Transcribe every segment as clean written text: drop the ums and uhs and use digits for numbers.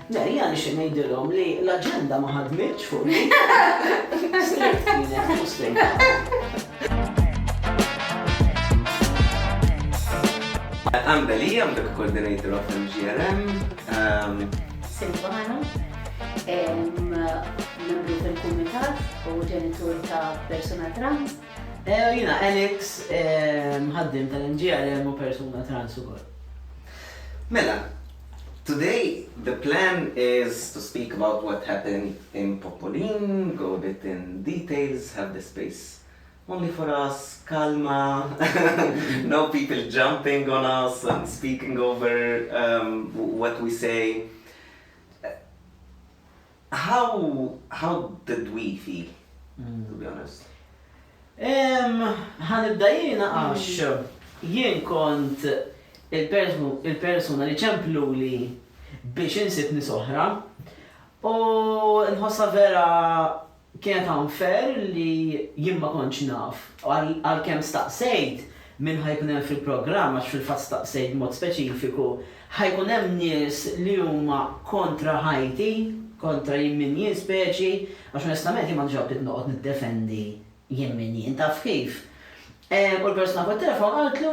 Jgħan ngħidilhom li l-aġenda ma ħadmitx fuq li. Strict kienet, strict. I'm Beli, I'm the coordinator of MGRM. Silvana, membru fil-kumitat u ġenitur ta' persuna trans. Jina Alex, ħaddim tal-NGRM u persuna trans ukoll. Mela, today the plan is to speak about what happened in Popolin, go a bit in details, have the space only for us, calma, no people jumping on us and speaking over what we say. How did we feel, to be honest? Ħanibda jiena għax jien kont il-persuna li ċemplu li biex insib nies oħra u nħossa vera kienet unfair li jien ma kontx naf għalkemm staqsejt min ħajkun hemm fil-programm għax fil-fatt staqsejt mod speċifiku ħajkun hemm nies li huma kontra ħajti, kontra jien min jien speċi, għax onestament jien ma ġobit noqgħod niddefendi jien min jien taf kif. U l-persuna fuq telefon għaltlu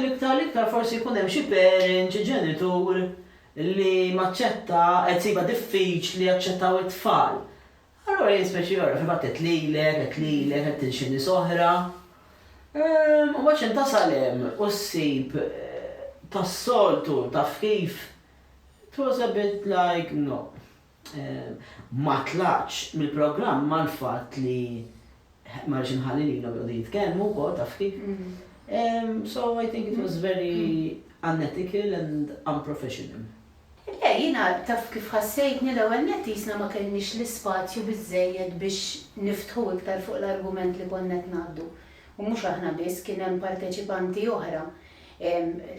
l-iktar forsi jkun hemm xi parent, xi ġenitur li maċċetta qed siba diffiċli jaċċettaw it-tfal. Allora jien speċi għara, fil-fatt qed tinxi nies oħra. U biex intasalem u ssib tas-soltu taf kif. It was a bit like no. Ma tlaċ mill-programm mal-fatt li marġin ħalli l-għodu jitkellmu wkoll taf kif. So I think it was very unethical and unprofessional. Jina taf kif ħassejtni l-ewwel nett jisna ma kellniex l-ispazju biżżejjed biex niftħu iktar fuq l-argument li konna qed ngħaddu. U mhux aħna biss kien hemm parteċipanti oħra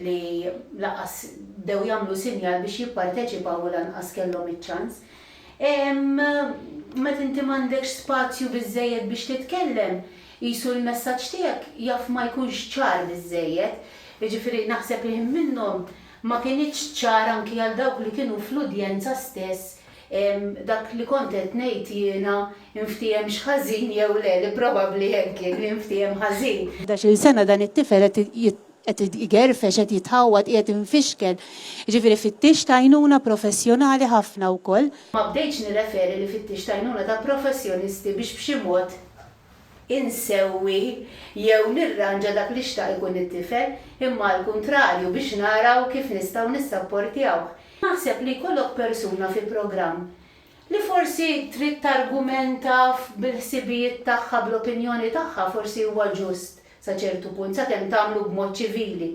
li laqas dew jagħmlu sinjal biex jipparteċipaw u lanqas kellhom iċ-ċans. Meta inti m'għandekx spazju biżżejjed biex titkellem, qisu l-messaġġ tiegħek jaf ma jkunx ċar biżżejjed, jiġifieri naħseb li minnhom ma kienx ċar anki għal dawk li kienu fl-udjenza stess dak li kont qed ngħid jiena inftiehem x'ħażin jew le li probabbli hekk kien li inftiehem ħażin. 11 sena dan it-tifel qed igerfex qed jitħawwad qiegħed infixkel. Jiġifieri fit-tix għajnuna professjonali ħafna wkoll. Ma bdejtx nirreferi li fit-tix għajnuna ta' professjonisti biex b'xi mod insewwi jew nirranġa dak li xtaq ikun it-tifel, imma l-kuntrarju biex naraw kif nistgħu nissapportjawh. Naħseb li jkollok persuna fil-programm li forsi trid targumenta bil-ħsibijiet tagħha bl-opinjoni tagħha forsi huwa ġust sa ċertu punt sakemm tagħmlu b'mod ċivili.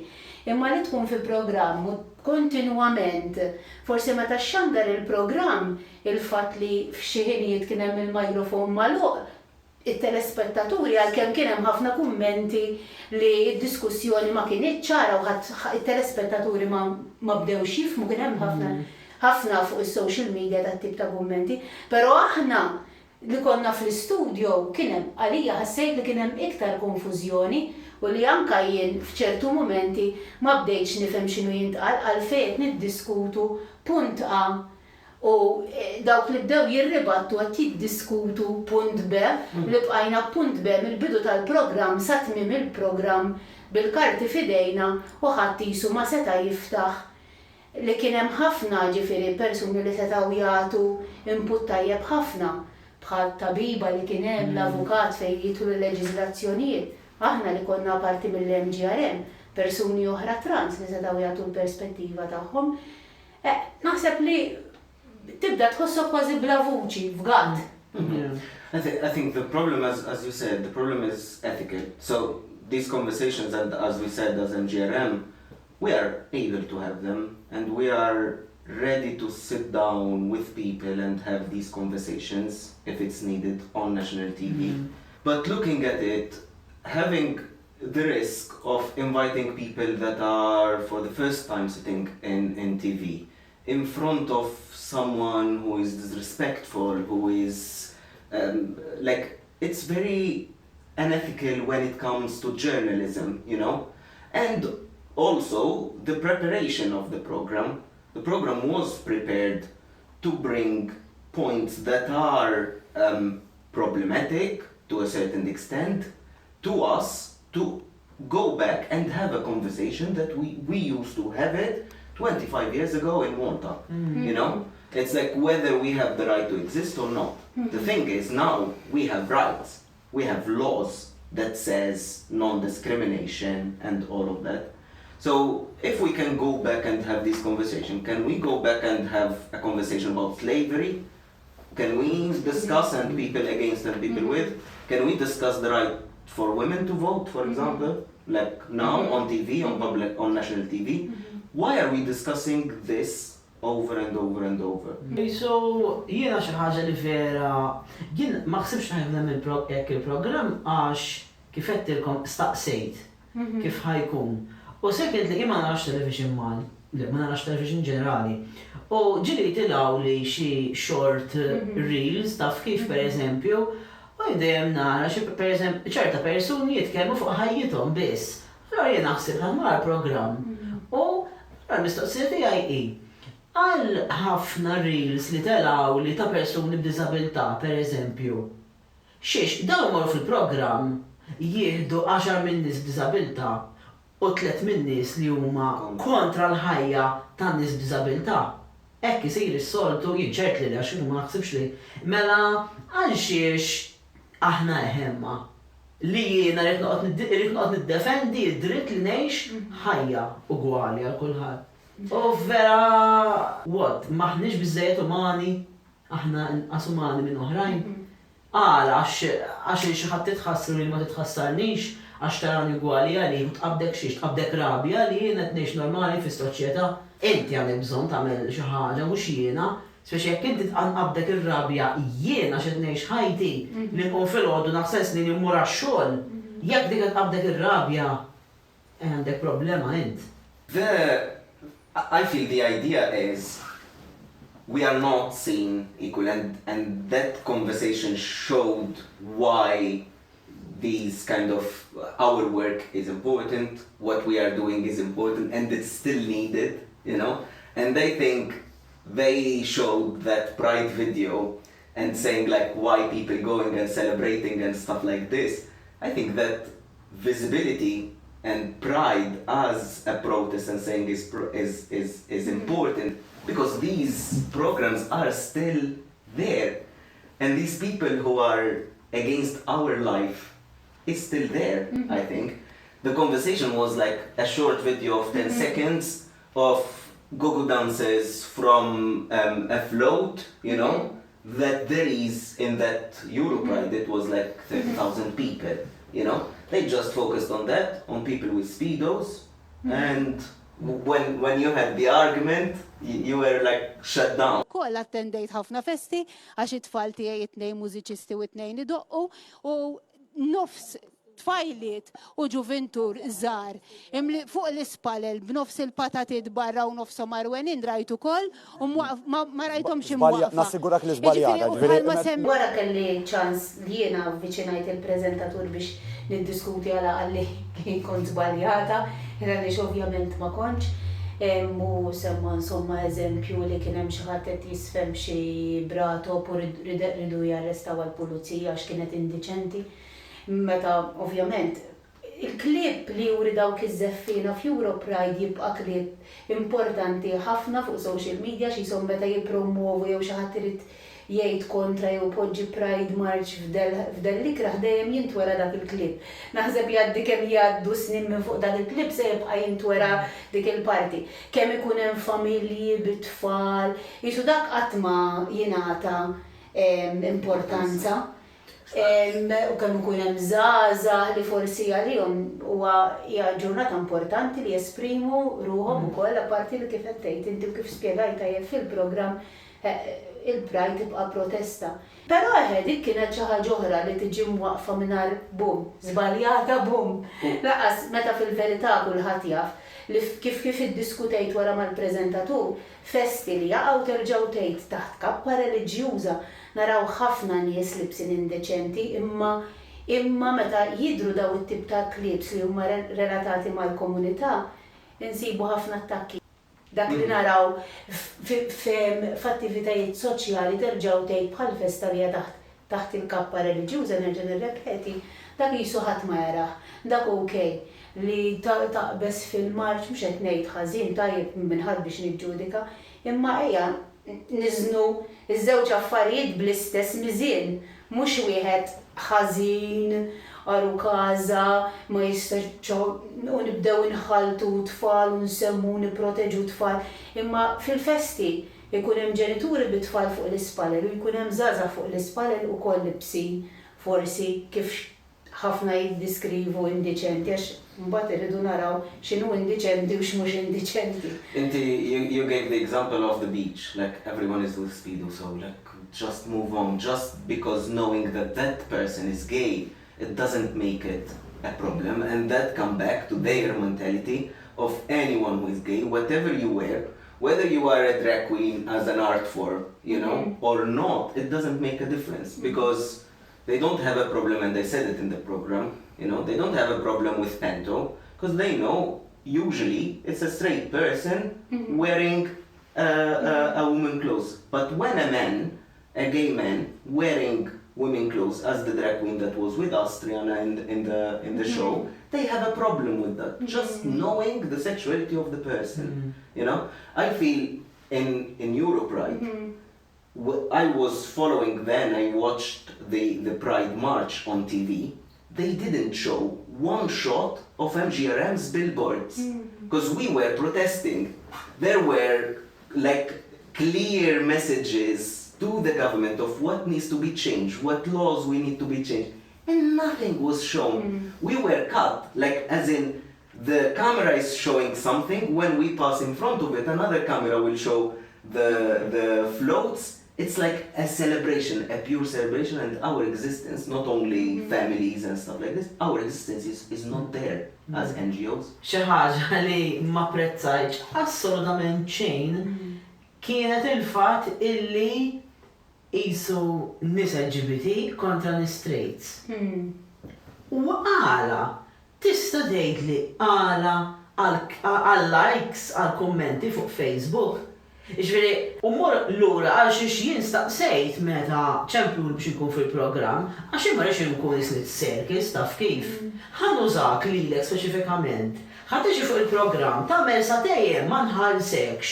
Imma li tkun fil-programm kontinwament, forsi meta xxandar il-programm il-fatt li f'xi ħinijiet kien hemm il-mikrofon magħluq, it-telespettaturi għalkemm kien hemm ħafna kummenti li d-diskussjoni ma kienitx ċara u it-telespettaturi ma bdewx jifhmu kien hemm ħafna fuq is-social media tat-tip ta' kummenti, però aħna li konna fl-istudju kien hemm għalija ħassejt li kien hemm iktar konfużjoni u li anke jien f'ċertu momenti ma bdejtx nifhem x'inhu jintqal għalfejn niddiskutu punt A u dawk li bdew jirribattu qed jiddiskutu punt B li bqajna punt B mill-bidu tal-programm sa tmiem il-programm bil-karti f'idejna u ħadd qisu ma seta' jiftaħ li kien hemm ħafna ġifieri persuni li setgħu jagħtu input tajjeb ħafna bħal tabiba li kien hemm l-avukat fejn jitlu l-leġiżlazzjonijiet. Aħna li konna parti mill-MGRM, persuni oħra trans li setgħu jagħtu l-perspettiva tagħhom. Naħseb li tibda tħossok kważi bla vuċi, f'gatt. I think the problem, as you said, the problem is ethical. So these conversations, and as we said as MGRM, we are able to have them, and we are ready to sit down with people and have these conversations if it's needed on national TV. But looking at it, having the risk of inviting people that are for the first time sitting in TV in front of someone who is disrespectful, who is it's very unethical when it comes to journalism, you know? And also the preparation of the program. The program was prepared to bring points that are problematic to a certain extent to us to go back and have a conversation that we used to have it 25 years ago in Malta. You know? It's like whether we have the right to exist or not. The thing is, now we have rights. We have laws that says non-discrimination and all of that. So if we can go back and have this conversation, can we go back and have a conversation about slavery? Can we discuss and people against and people with? Can we discuss the right for women to vote, for example? Like now on TV, on national TV. Why are we discussing this over and over and over? So, jiena xi ħaġa li vera, jien ma ħsibx naħdem il-programm għax kif qedtilkom staqsejt kif ħajkun. U sekond li ma narax television ma narax television ġenerali. U ġili tilaw li xi short reels taf kif pereżempju, u jidejjem nara xi pereżempju ċerta persuni jitkellmu fuq ħajjithom biss. Allura jien naħseb ħammar programm. U l-mistoqsija tiegħi għal ħafna reels li telaw li ta' persuni b'diżabilità, pereżempju. Xiex, dawn imorru fil-programm jieħdu 10 minn nies b'diżabilità u 3 minn nies li huma kontra l-ħajja tan nies b'diżabilità. Hekk isir is-soltu jinċert li għax ma naħsibx li. Mela għal xiex aħna eħemma li jiena rrid noqgħod niddefendi d-dritt li ngħix ħajja ugwali għal kulħadd. U vera, maħniex bizzejet umani, aħna inqas umani minn oħrajn. Għala, għax xi ħadd titħassru li ma titħassarnix, għax tarani ugwali għali, u tqabdek xiex, tqabdek rabja li jiena tnejx normali fis-soċjetà. Inti għandek bżonn tagħmel xi ħaġa mhux jiena, speċi jekk inti tqabdek ir-rabja jiena xi tnejx ħajti li nkun filgħodu naħseb snin immur għax-xogħol. Jekk dik tqabdek ir-rabja, għandek problema int. I feel the idea is we are not seen equal, and that conversation showed why these kind of our work is important, what we are doing is important, and it's still needed, you know. And I think they showed that Pride video and saying like why people going and celebrating and stuff like this. I think that visibility and pride as a protest and saying is important because these programs are still there, and these people who are against our life is still there. I think the conversation was like a short video of 10 seconds of go-go dances from a float, you know, that there is in that Europride. It was like 30,000 people, you know. They just focused on that, on people with speedos, and when you had the argument, you were like shut down. Koll attendejt ħafna festi għax it-tfal tiegħi 2 mużiċisti u 2 idoqqu u nofs tfajliet u ġuventur żgħar fuq l-ispalel b'nofs il-patatit barra u nofshom marwenin rajtu ukoll u ma rajthomx imwaqfa. Nassigurak li żbaljata. Wara kelli ċans li jiena avviċinajt il-preżentatur biex niddiskuti għalli kien kont żbaljata, għaliex ovvjament ma kontx. U semma insomma eżempju li kien hemm xi ħadd qed jisfem xi bratop u ridu jarrestaw għall-pulizija għax kienet indiċenti. Meta ovvjament il-klip li juri dawk iż-żeffina f'Europride jibqa' klip importanti ħafna fuq social media x'isom meta jippromuovu jew xi ħadd irid jgħid kontra jew poġġi Pride March f'del l-ikraħ dejjem jintwera dak il-klip. Naħseb jgħaddi kemm jgħaddu snin minn fuq dak il-klip se jibqa' jintwera dik il-parti. Kemm ikun hemm familji bit-tfal, jisu dak qatt ma jingħata importanza. U kemm ikun hemm żgħażagħ li forsi għalihom hija ġurnata importanti li jesprimu ruhom ukoll apparti li kif qed tgħid inti kif spjegajt tajjeb fil-programm il-Pride tibqa' protesta. Però dik kienet xi ħaġa oħra li tiġi mwaqfa mingħajr bum, żbaljata bum. Laqas meta fil-verità kulħadd jaf li kif iddiskutejt wara mal-preżentatur festi li jaqgħu terġgħu tgħid taħt kappa reliġjuża naraw ħafna nies libsin indeċenti imma meta jidhru daw it-tip ta' klips li huma relatati mal-komunità insibu ħafna attakki. dak li naraw f'attivitajiet soċjali terġgħu tgħid bħal festa li taħt il-kappa reliġjuża nerġa' nirrepeti, dak qisu ħadd ma jarah, dak okej li taqbes fil-marċ mhux qed ngħid ħażin tajjeb minħadd biex niġġudika, imma ejja niżnu iż-żewġ affarijiet bl-istess miżien, mhux wieħed ħażin għaru kaza, ma jistax u nibdew inħaltu tfal u nsemmu niproteġu tfal. Imma fil-festi jkun hemm ġenituri bit-tfal fuq l-ispalel u jkun hemm żgħażagħ fuq l-ispalel ukoll libsin forsi kif ħafna jiddiskrivu indiċenti għax mbagħad irridu naraw x'inhu indiċenti u x'mhux indiċenti. Inti, you gave the example of the beach, like everyone is with speedo, so like just move on, just because knowing that that person is gay, it doesn't make it a problem, and that come back to their mentality of anyone who is gay, whatever you wear, whether you are a drag queen as an art form, you know, or not, it doesn't make a difference because they don't have a problem, and they said it in the program, you know, they don't have a problem with panto because they know usually it's a straight person wearing a woman clothes, but when a man, a gay man, wearing women clothes as the drag queen that was with us, Triana, in the show, they have a problem with that. Just knowing the sexuality of the person, you know. I feel in Europe, right? I was following then. I watched the Pride March on TV. They didn't show one shot of MGRM's billboards because we were protesting. There were like clear messages to the government of what needs to be changed, what laws we need to be changed, and nothing was shown. We were cut, like as in the camera is showing something, when we pass in front of it, another camera will show the floats. It's like a celebration, a pure celebration, and our existence, not only families and stuff like this, our existence is not there as NGOs. Xi ħaġa li ma prezzajtx assolutament xejn kienet il-fatt illi qisu nies LGBT kontra nies straights. U għala tista' tgħidli għala għal-likes, għal-kummenti fuq Facebook. Iġveri, mor l-ura għal xiex jien staqsejt meta ċemplu biex ikun fil-programm, għax imma rex nkun isnit circus, taf kif. Ħanużak lilek speċifikament. Ħateġi fuq il-programm, tagħmel sa dejjem ma nħallsekx.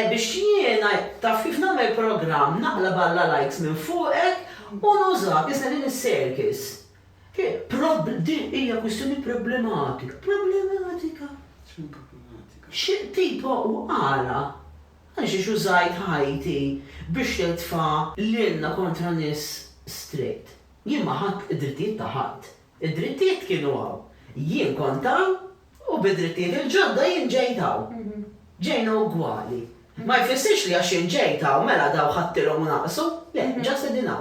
Biex jiena taf kif nagħmel programm naqlab alla likes minn fuqek u nużak isna din is-circus. Din hija kwistjoni problematika. Problematika. Xi tipo u għala għanxi xużajt ħajti biex jitfa l-ilna kontra nis straight. Jien ma ħadd id-drittijiet ta' ħadd. Id-drittijiet kienu għaw. Jien kontaw u bid-drittijiet il-ġodda jien ġejtaw. Ġejna ugwali. Ma jfissirx li għax jien ġejtaw mela daw ħattilhom u naqsu, le, ġast edinaw.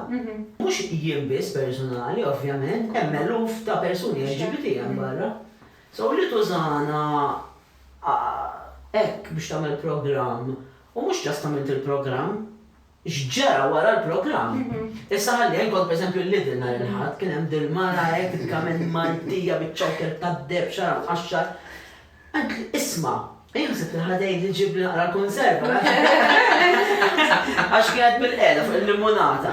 Mhux jien biss personali, ovvjament, hemm eluf ta' persuni LGBT hemm barra. So li tużana hekk biex tagħmel programm. U mux ġast għamilt il-program, xġara wara l-program. Issa ħalli għenkod per esempio l-Lidl nar il-ħad, kien hemm dil-mara hekk tkamen Maltija biċ-ċoker tad-deb xara mqaxxar. Għandli isma' jħseb il-ħadej li ġib li naqra konserva. Għax kienet bil-qeda fuq il-limonata.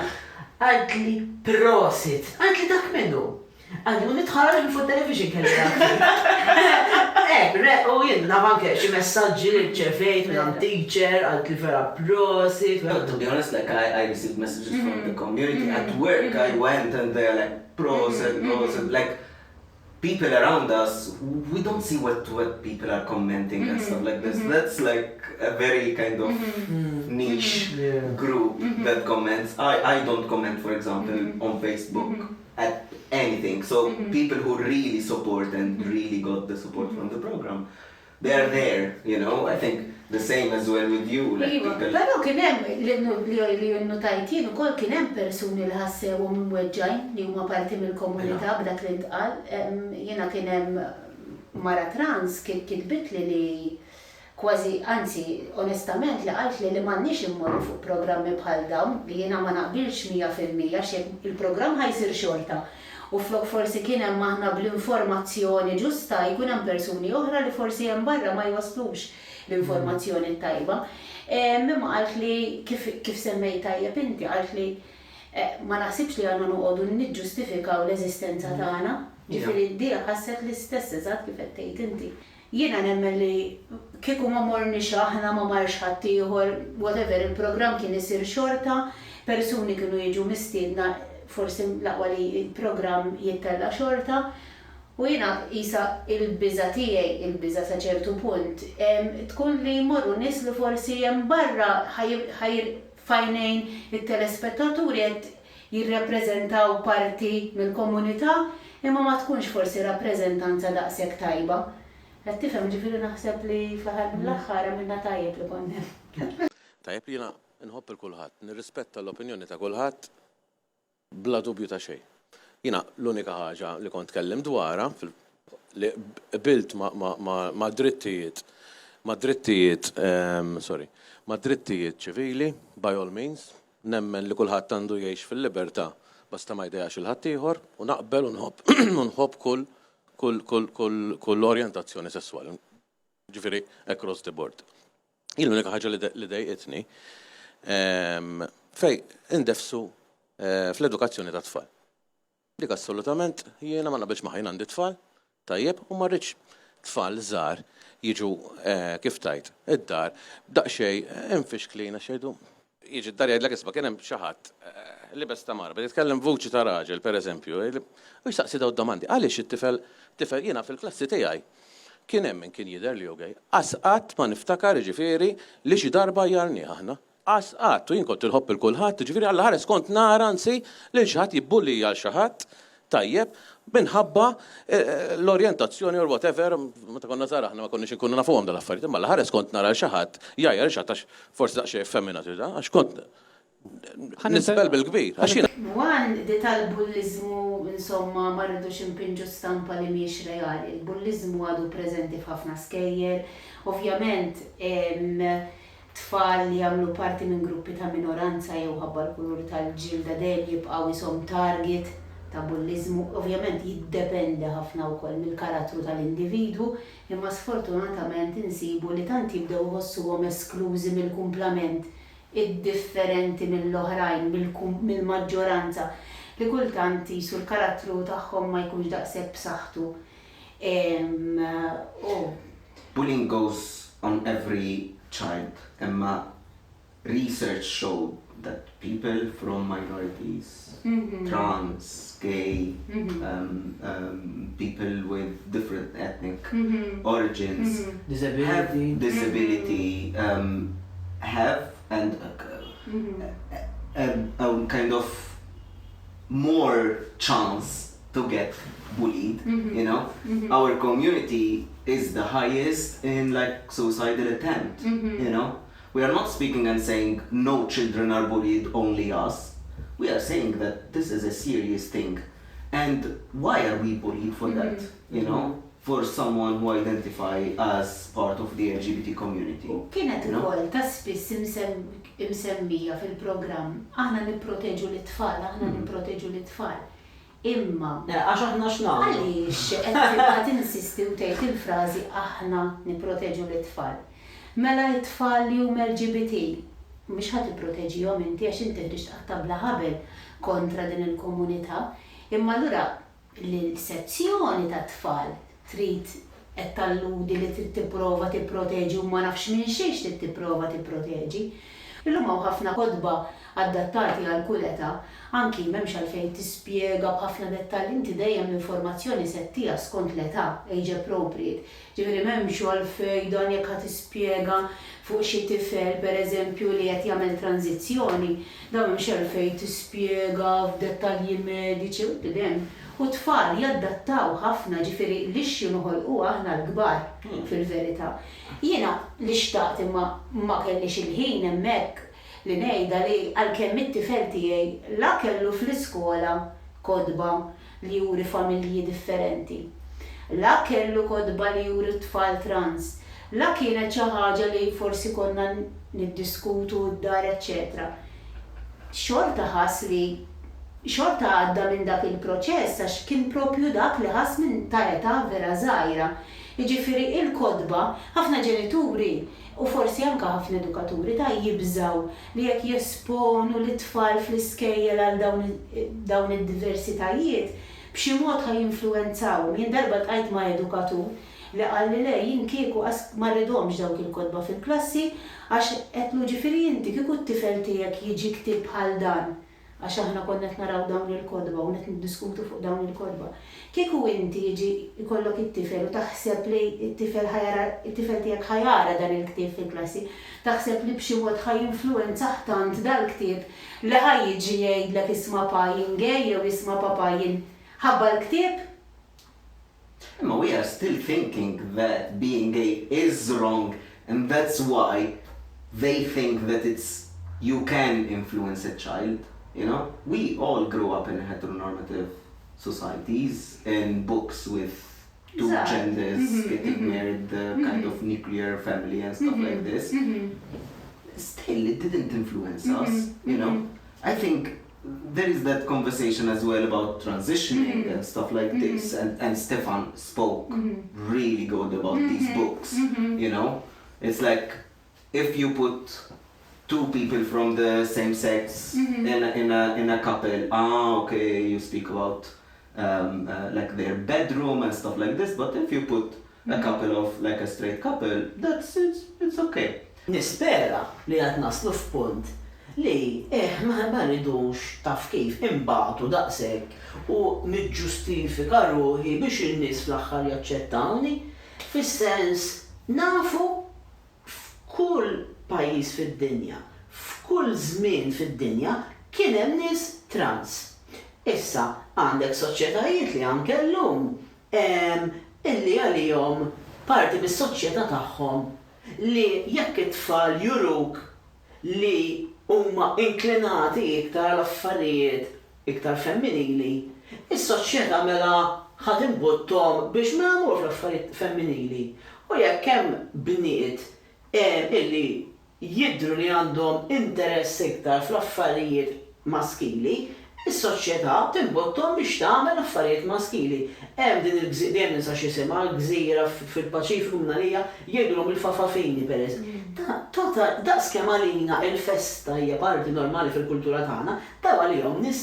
Għandli prosit, għandli dak minnu. Għandli nitħarra fuq television kelli dak. U jien navanke xi messaġġi li ċefejt minn teacher, għandli vera prosit. To be honest, like I received messages from the community at work. I went and they're like prosit, like people around us. We don't see what people are commenting and stuff like this. That's like a very kind of niche group that comments. I don't comment, for example, on Facebook at anything. So people who really support and really got the support from the program, they are there, you know. I think the same as well with you. Like Pero kien hemm li notajtin ukoll kien hemm persuni li ħassew mweġġajn li huma parti mill-komunità b'dak li ntqal. Jiena kien hemm mara trans kitbit li kważi, anzi, onestament li qalt li m'għandniex immorru fuq programmi bħal dawn li jiena ma naqbilx 100% x'hekk il-programm ħajsir xorta. U flok forsi kien hemm aħna bl-informazzjoni ġusta jkun hemm persuni oħra li forsi hemm barra ma jwaslux l-informazzjoni tajba. Mimma għalt li kif semmej tajjeb inti għalt li ma naħsibx li għandna noqogħdu niġġustifikaw l-eżistenza tagħna. Ġifieri di ħasset l-istess eżatt kif qed tgħid inti. Jiena nemmen li kieku ma morniex aħna ma marx ħadd ieħor, whatever, il-programm kien isir xorta, persuni kienu jiġu mistiedna forsi laqwa li il-programm jittella xorta, u jiena isa il-biża tiegħi, il-biża sa ċertu punt, tkun li jmorru nies li forsi hemm barra fajnejn it-telespettaturi qed jirrappreżentaw parti mill-komunità, imma ma tkunx forsi rappreżentanza daqshekk tajba. Qed tifhem ġifieri naħseb li fl-aħħar mill-aħħar għamilna tajjeb li konna. Tajjeb li jiena nħobb il-kulħadd, nirrispetta l-opinjoni ta' kulħadd bla dubju ta' xejn. Jiena l-unika ħaġa li kont tkellem dwarha li qbilt ma' drittijiet ċivili by all means, nemmen li kulħadd għandu jgħix fil-libertà basta ma jdejjax il-ħadd ieħor u naqbel u nħobb kull orjentazzjoni sessuali. Ġifieri across the board. Jien l-unika ħaġa li dejqitni fej indefsu fl-edukazzjoni ta' tfal. Dik assolutament jiena ma naqbilx ma' ħajn għandi tfal, tajjeb, u ma rridx tfal żgħar jiġu kif tajt id-dar daqsxejn infixklina xejdu. Jiġi d-dar jgħidlek isba' kien hemm xi ħadd li bes ta' marba, jitkellem vuċi ta' raġel, pereżempju, u jsaqsi daw domandi. Għaliex it-tifel jiena fil-klassi tiegħi kien hemm min kien jidher li gej. Qatt ma niftakar ġifieri li xi darba jarni aħna. Qatt u jien kont ilħobb il-kulħadd, ġifieri alla ħares kont nara anzi li xi ħadd jibbulli għal xi ħadd tajjeb minħabba l-orjentazzjoni or whatever, meta konna żgħar aħna ma konniex inkunu nafuhom dal-affarijiet, imma alla ħares kont nara xi ħadd jgħajjar xi ħadd forsi daqsxejn effeminati għax kont nisbel bil-kbir. Wan di tal-bullizmu, insomma, ma rridux impinġu stampa li mhix reali. Il-bullizmu għadu preżenti f'ħafna skejjer. Ovvjament, tfal li jagħmlu parti minn gruppi ta' minoranza jew ħabba l-kulur tal-ġilda dejjem jibqgħu ishom target ta' bullizmu. Ovvjament jiddependi ħafna wkoll mill-karattru tal-individwu, imma sfortunatament insibu li tant jibdew iħossuhom esklużi mill-kumplament id-differenti mill-oħrajn, mill-maġġoranza, li kultant jisu l-karattru tagħhom ma jkunx daqshekk b'saħħtu. Bullying goes on every child, imma research showed that people from minorities, trans, gay, people with different ethnic origins, disability, have and kind of more chance to get bullied, you know. Our community is the highest in like suicidal attempt, you know. We are not speaking and saying no children are bullied, only us. We are saying that this is a serious thing. And why are we bullied for that, you know? For someone who identify as part of the LGBT community. Kienet ukoll ta' spiss imsemmija fil-programm, aħna nipproteġu l-tfal, Imma għax aħna x'nagħmlu. Għaliex qed tinsisti u tgħid il-frażi aħna nipproteġu l-tfal. Mela t-tfal li huma LGBT mhux ħadd tipproteġihom inti għax inti trid taqtabla ħabel kontra din il-komunità, imma allura l-sezzjoni ta' tfal trid qed talludi li trid tipprova tipproteġi u ma nafx minn xejn trid tipprova tipproteġi. Illum hawn ħafna kodba adattati għal kull età, anki m'hemmx għalfejn tispjega b'ħafna dettalji, inti dejjem l-informazzjoni settija skont l-età, age appropriate. Ġifieri m'hemmx għalfejn dan jekk ħadd tispjega fuq xi tifel pereżempju li qed jagħmel tranzizzjoni, dan m'hemmx għalfejn tispjega f'dettalji mediċi u dejjem. U tfal jaddattaw ħafna, ġifieri lix jinħolqu aħna l-kbar fil-verità. Jiena li xtaqt imma ma kellix il-ħin hemmhekk li ngħidha li għalkemm it-tifel tiegħi la kellu fl-iskola kodba li juri familji differenti. La kellu kodba li juri tfal trans. La kienet xi ħaġa li forsi konna niddiskutu d-dar, eċċetera. Xorta għadda minn dak il-proċess għax kien propju dak li ħass minn ta' età vera żgħira. Jiġifieri il-kodba ħafna ġenituri u forsi anke ħafna edukaturi ta' jibżaw li jekk jesponu l-tfal fl-iskejjel għal dawn id-diversitajiet b'xi mod ħajinfluwenzaw. Jien darba tqajt ma' edukatur li qal li le jien kieku ma rridhomx dawk il-kodba fil-klassi għax qedlu ġifieri inti kieku t-tifel tiegħek jiġi ktib bħal dan għax aħna konna qed naraw dawn il-kodba u qed niddiskutu fuq dawn il-kodba. Kieku inti jiġi jkollok it-tifel u taħseb li it-tifel tiegħek ħajara dan il-ktieb fil-klassi, taħseb li b'xi mod ħajinfluwenzah tant dal-ktieb li ħajjiġi jgħidlek isma' pajin gay jew isma' papajin ħabba l-ktieb? No, we are still thinking that being gay is wrong, and that's why they think that you can influence a child. You know, we all grew up in heteronormative societies, in books with two genders getting married, the kind of nuclear family and stuff like this. Still, it didn't influence us, you know. I think there is that conversation as well about transitioning and stuff like this, and Stefan spoke really good about these books, you know. It's like, if you put two people from the same sex in a couple, okay, you speak about like their bedroom and stuff like this, but if you put a couple of like a straight couple, it's okay. Nispera li għad naslu f'punt li ma rridux taf kif imbagħtu daqshekk u niġġustifika ruħi biex in-nies fl-aħħar jaċċettawni, fis-sens nafu f'kull pajjiż fid-dinja, f'kull żmien fid-dinja kien hemm nies trans. Issa għandek soċjetajiet li anke llum illi għalihom parti mis-soċjetà tagħhom li jekk it-tfal juruk li huma inklinati iktar l-affarijiet iktar femminili, is-soċjetà mela ħadd imbuttom biex ma jagħmlu fl-affarijiet femminili. U jekk hemm bniet illi jidhru li għandhom interess iktar fl-affarijiet maskili, is-soċjetà timbuttom biex tagħmel affarijiet maskili. Hemm din il-gżira ninsa x'isimha gżira fil-Paċifiku mnalija jgħidulhom il-fafafini pereżempju. Daqskemm għalina il-festa hija parti normali fil-kultura tagħna, daw għalihom nies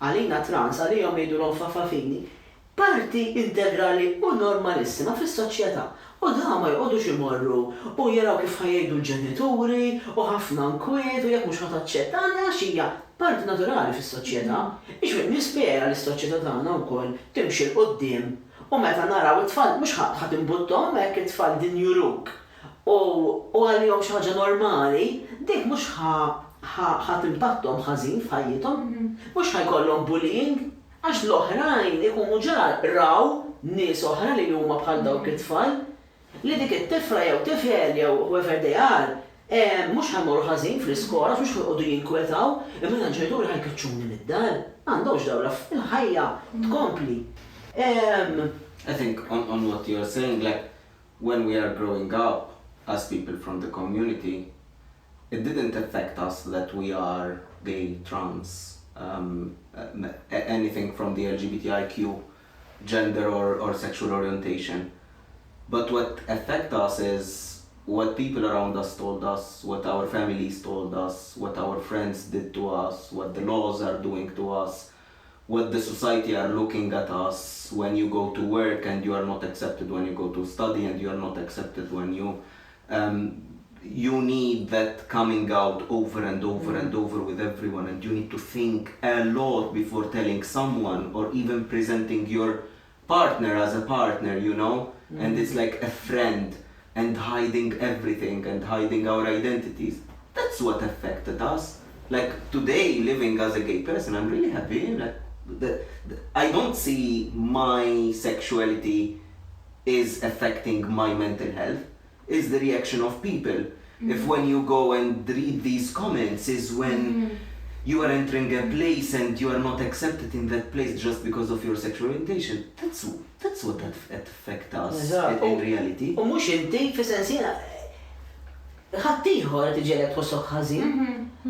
għalina trans għalihom jgħidulhom fafafini parti integrali u normalissima fis-soċjetà. U da ma jqogħdux imorru u jaraw kif ħajjgħidu l-ġenituri u ħafna nkwiet u jekk mhux ħataċċettani għax hija parti naturali fis-soċjetà. Ixfiq nispera li s-soċjetà tagħna wkoll timxi l qudiem u meta naraw it-tfal mhux ħadd imbuttom hekk it-tfal din juruk u għalihom xi ħaġa normali, dik mhux ħadd impattom ħażin f'ħajjithom, mhux ħajkollhom bullying għax l-oħrajn ikunu ġar raw nies oħra li huma bħal dawk it-tfal li dik it-tifla jew tifel jew whoever they are mhux ħammorru ħażin fl-iskola, mhux ħoqgħdu jinkwetaw, imma l-ġenituri ħajkaċċuni mid-dar, għandhomx dawra fil-ħajja tkompli. I think on what you're saying, like when we are growing up as people from the community, it didn't affect us that we are gay, trans, anything from the LGBTIQ gender or sexual orientation. But what affects us is what people around us told us, what our families told us, what our friends did to us, what the laws are doing to us, what the society are looking at us when you go to work and you are not accepted when you go to study and you are not accepted when you need that coming out over and over and over with everyone, and you need to think a lot before telling someone or even presenting your partner as a partner, you know? And it's like a friend, and hiding everything and hiding our identities. That's what affected us. Like today, living as a gay person, I'm really happy. Like, I don't see my sexuality is affecting my mental health. It's the reaction of people. If when you go and read these comments is when you are entering a place and you are not accepted in that place just because of your sexual orientation. That's what that affects us in reality. U mhux inti fis-sensina ħaddieħor qed iġielek tħossok ħażin.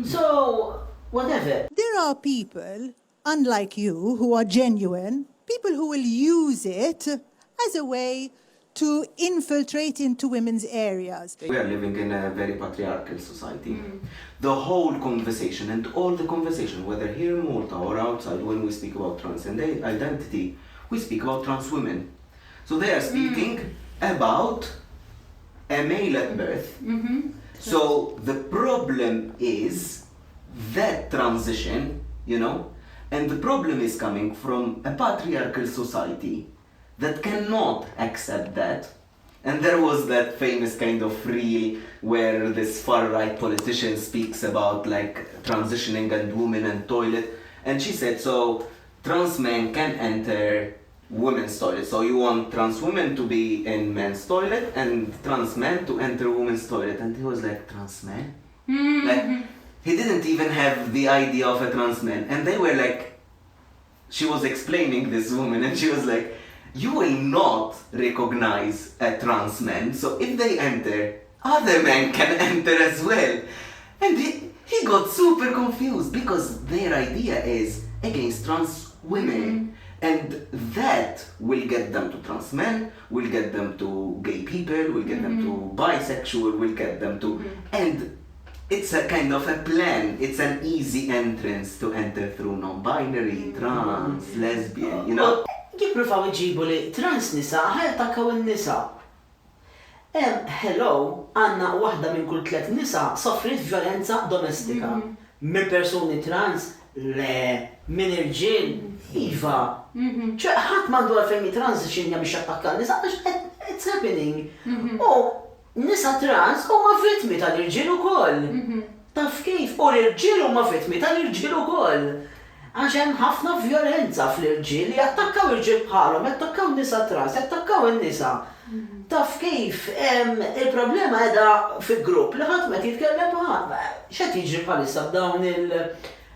So, whatever. There are people, unlike you, who are genuine, people who will use it as a way to infiltrate into women's areas. We are living in a very patriarchal society. The whole conversation and all the conversation, whether here in Malta or outside, when we speak about trans identity, we speak about trans women. So they are speaking about a male at birth. So the problem is that transition, you know, and the problem is coming from a patriarchal society that cannot accept that. And there was that famous kind of reel where this far-right politician speaks about like transitioning and women and toilet. And she said, so trans men can enter women's toilet. So you want trans women to be in men's toilet and trans men to enter women's toilet. And he was like, trans men? Like, he didn't even have the idea of a trans man. And they were like, she was explaining this woman and she was like, you will not recognize a trans man, so if they enter, other men can enter as well. And he got super confused because their idea is against trans women. And that will get them to trans men, will get them to gay people, will get them to bisexual, will get them to... And it's a kind of a plan, it's an easy entrance to enter through non-binary, trans, lesbian, you know? Jippruvaw iġibu li trans nisa ħajattakkaw in-nisa. Hello, għanna waħda minn kull 3 nisa soffrit violenza domestika. Minn persuni trans, le, minn irġiel, iva. ċe ħadd m'għandu għalfejn transitionja biex jattakka n-nisa, it's happening. U nisa trans huma vittmi tal-irġiel ukoll. Taf kif? U l-irġiel huma vittmi tal-irġiel ukoll. Għax hemm ħafna violenza fl-irġiel li jattakkaw irġiel bħalhom, jattakkaw nisa trans, jattakkaw in-nisa. Taf kif? Il-problema qiegħda fil-grupp li ħadd meta jitkellem ħadd. X'qed jiġri bħalissa b'dawn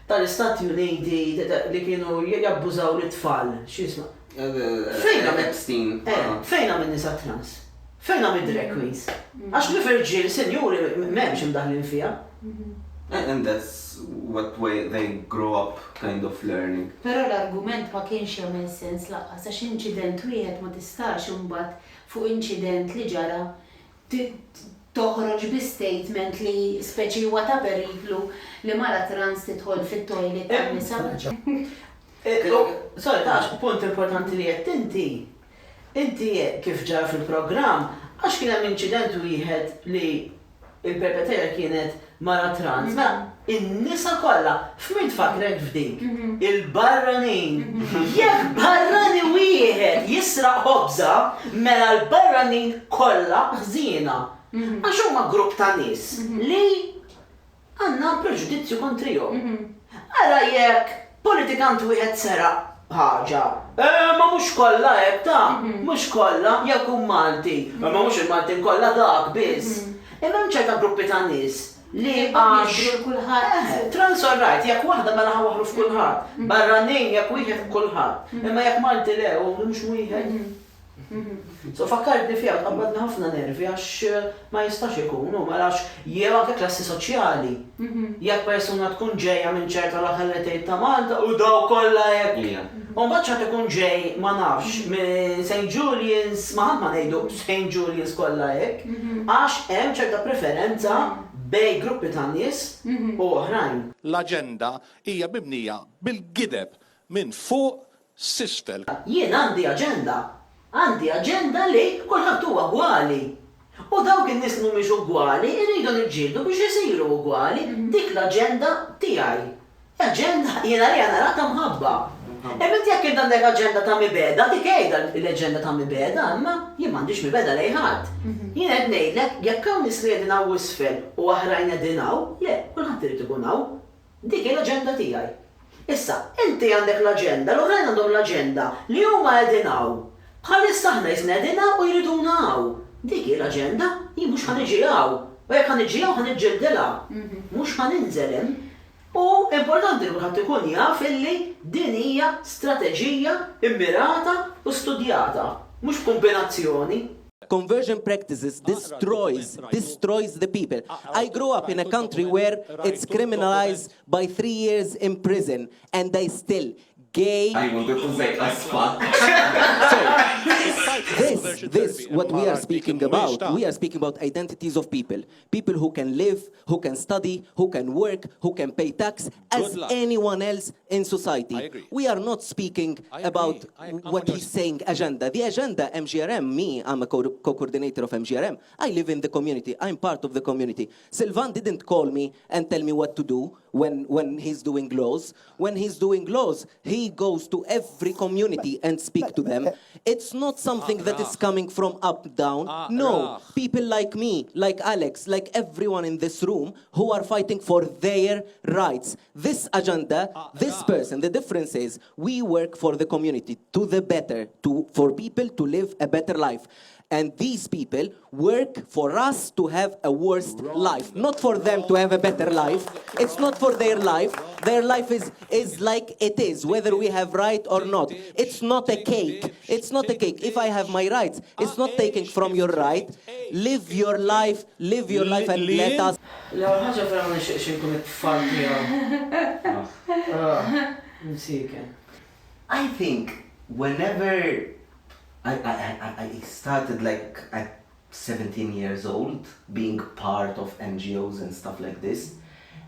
tal-Istati Uniti li kienu jabbużaw l-tfal, x'isma'? Fejn Epstein. Fejn hemm in-nisa trans? Fejn hemm id-drag queens? Għax li fil-irġiel senjuri m'hemmx imdaħlin fiha. And that's what way they grow up kind of learning. Però l-argument ma kienx jagħmel sens laqqas għax inċident wieħed ma tistax imbagħad fuq inċident li ġara toħroġ bi statement li speċi huwa ta' periklu li mara trans tidħol fit-toilet tan-nisa. Sorry, tax, punt importanti li qed inti. Inti kif ġara fil-programm, għax kien hemm inċident wieħed li il-perpetrator kienet mara trans, ma in-nisa kollha f'min tfakrek f'dik? Il-barranin. Jekk barrani wieħed jisraq ħobża, mela l-barranin kollha ħżiena. Għax huma grupp ta' nies li għandna preġudizzju kontrihom. Ara jekk politikant wieħed seraq ħaġa. Ma mhux kollha hekk ta', mhux kollha jekk hu Malti. Ma mhux il-Maltin kollha dak biss. Imma hemm ċerta gruppi ta' nies li għax trans all right, jekk waħda mela ħawaħlu f'kulħadd. Barranin jekk wieħed f'kulħadd. Imma jekk Malti le u mhux wieħed. So fakkartni fiha tqabbadni ħafna nervi għax ma jistax ikunu, għax jew anke klassi soċjali. Jekk persuna tkun ġejja minn ċerta lokalitajiet ta' Malta u daw kollha hekk. U mbagħad ċert ikun ġej ma nafx minn St. Julian's, ma ħadd ma ngħidu St. Julian's kollha hekk, għax hemm ċerta preferenza bej gruppi ta' nies u oħrajn. L-aġenda hija mibnija bil-gideb minn fuq s'isfel. Jien għandi aġenda li kulħadd huwa ugwali. U dawk in-nies li mhumiex ugwali jridu niġġieldu biex isiru ugwali, dik l-aġenda tiegħi. Aġenda jiena li narata mħabba. Inti jekk inti għandek aġenda ta' mibeda, dik għejda l-aġenda ta' mibeda, imma jien m'għandix mibeda lejn ħadd. Jien qed ngħidlek jekk hawn nies li qegħdin hawn isfel u oħrajn qegħdin hawn, le, kulħadd irid ikun hawn. Dik hi l-aġenda tiegħi. Issa, inti għandek l-aġenda, l-oħrajn għandhom l-aġenda li huma qegħdin hawn. Bħalissa aħna jisnedina u jriduna hawn. Dik hi l-aġenda, jien mhux ħaniġi hawn. U jekk ħaniġi hawn ħaniġġildilha. Mhux ħaninżel hemm. U importanti li kulħadd ikun jaf illi din hija strateġija immirata u studjata, mhux kombinazzjoni. Conversion practices destroys the people. I grew up in a country where it's criminalized by 3 years in prison and they still gay. I want to say as fuck. This what we are speaking about. We are speaking about identities of people. People who can live, who can study, who can work, who can pay tax as anyone else in society. I agree. We are not speaking about what he's saying, agenda. The agenda, MGRM, me, I'm a co-coordinator of MGRM. I live in the community. I'm part of the community. Sylvain didn't call me and tell me what to do when he's doing laws. When he's doing laws, he goes to every community and speak to them. It's not something that is coming from up down. No, people like me, like Alex, like everyone in this room who are fighting for their rights. This agenda, this person, the difference is we work for the community, to the better, for people to live a better life. And these people work for us to have a worse life, not for them to have a better life. It's not for their life. Their life is like it is, whether we have right or not. It's not a cake. It's not a cake. If I have my rights, it's not taking from your right. Live your life and let us. L-ewwel ħaġa vera ma nixtieqx inkun it-tfal tiegħu. Nsika. I think whenever I started like at 17 years old, being part of NGOs and stuff like this,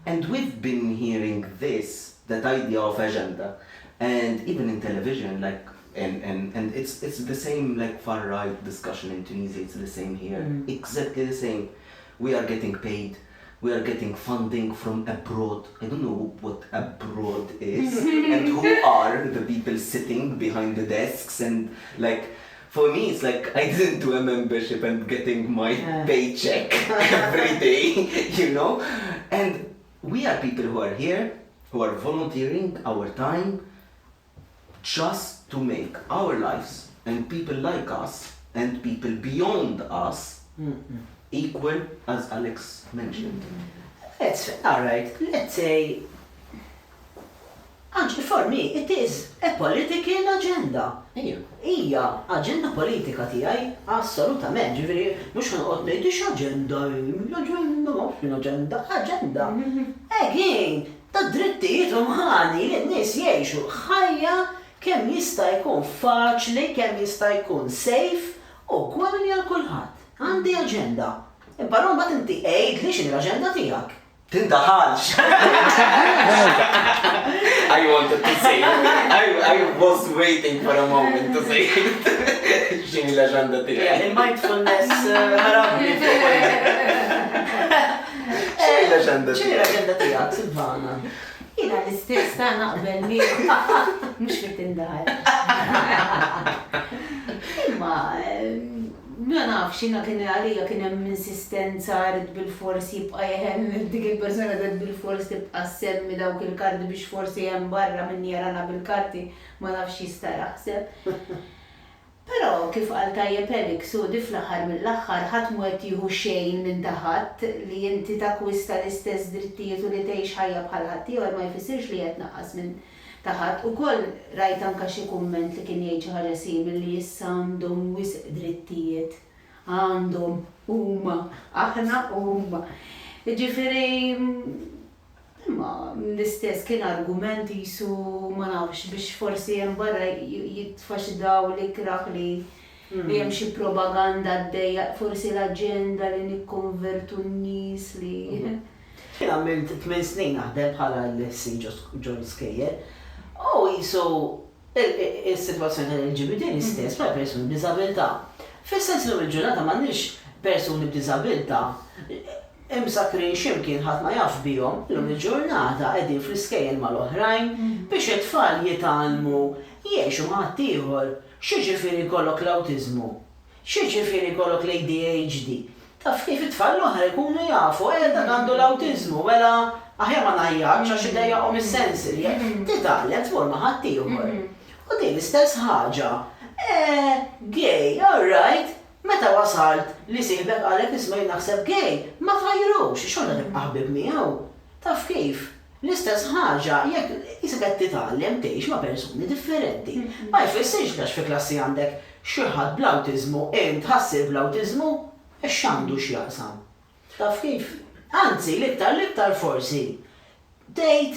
and we've been hearing that idea of agenda, and even in television, like, and it's the same like far right discussion in Tunisia. It's the same here, exactly the same. We are getting paid. We are getting funding from abroad. I don't know what abroad is, and who are the people sitting behind the desks, and like. For me, it's like I didn't do a membership and getting my paycheck every day, you know? And we are people who are here, who are volunteering our time just to make our lives and people like us and people beyond us equal, as Alex mentioned. Alright, let's say, for me, it is a political agenda. Ija, agenda politika tiegħi, assolutament, ġifieri, mhux ħanqod ngħid agenda, agenda. Again, ta' drittijiet umani li n-nies jgħixu ħajja kemm jista' jkun faċli, kemm jista' jkun safe u kwali għal kulħadd. Għandi agenda. Imma mbagħad inti għejdli x'inhi l-aġenda tiegħek. Tindaħalx. I wanted to say it. I was waiting for a moment to say it. X'inhi l-aġenda tiegħek? Il-mindfulness ħarabni X'inhi l-aġenda tiegħek? X'inhi l-aġenda tiegħek, Silvana? Jiena l-istess ta' naqbel mi, mhux fit-tindaħal. Imma ma nafx, jiena kien għalija kien hemm insistenza rid bil-forsi jibqa' jeħen dik il-persuna rid bil-forsi tibqa' semmi dawk il-karti biex forsi hemm barra minni jarana bil-karti ma nafx jista' jaħseb. Però kif qal tajjeb Elik Sudi fl-aħħar mill-aħħar ħadd mu qed jieħu xejn minn taħadd li inti takwista l-istess drittijiet u li tgħix ħajja bħal ħadd ieħor ma jfissirx li qed naqqas minn taħadd. Ukoll rajt anke xi kumment li kien jgħid xi ħaġa simili li issa għandhom wisq drittijiet. Għandhom huma, aħna huma. Ġifieri imma l-istess kien argument jisu ma nafx biex forsi hemm barra jitfax daw li kraħ li hemm xi propaganda għaddejja, forsi l-aġenda li nikkonvertu n-nies li. Jien għamilt 8 snin naħdem bħala l-SC John Skejer. U jisu il-situazzjoni tal-LGBT istess bħal persuni b'diżabilità. Fis-sens li l-ġurnata m'għandniex persuni b'diżabilità imsakrin x'imkien ħadd ma jaf bihom, illum il-ġurnata qegħdin fl-iskejjel mal-oħrajn biex it-tfal jitgħallmu jgħixu ma' ħadd ieħor. X'jiġifieri jkollok l-awtiżmu? X'jiġifieri jkollok l-ADHD? Taf kif it-tfal l-oħra jkunu jafu dak għandu l-awtiżmu, wela aħjar ma ngħajjarx għax idejjaqhom is-sensi li titgħallem tmur ma' ħadd ieħor. U din l-istess ħaġa. Gay, all right. Meta wasalt li sieħbek għalek isma' naħseb gay, ma tgħajrux, xogħol tibqa' ħbieb miegħu. Taf kif? L-istess ħaġa, jekk isek qed titgħallem tgħix ma' persuni differenti. Ma jfissirx għax fi klassi għandek xi ħadd bl-awtiżmu, int ħassir bl-awtiżmu, x'għandu x'jaqsam. Taf kif? Anzi, l-iktar forsi. Tgħid,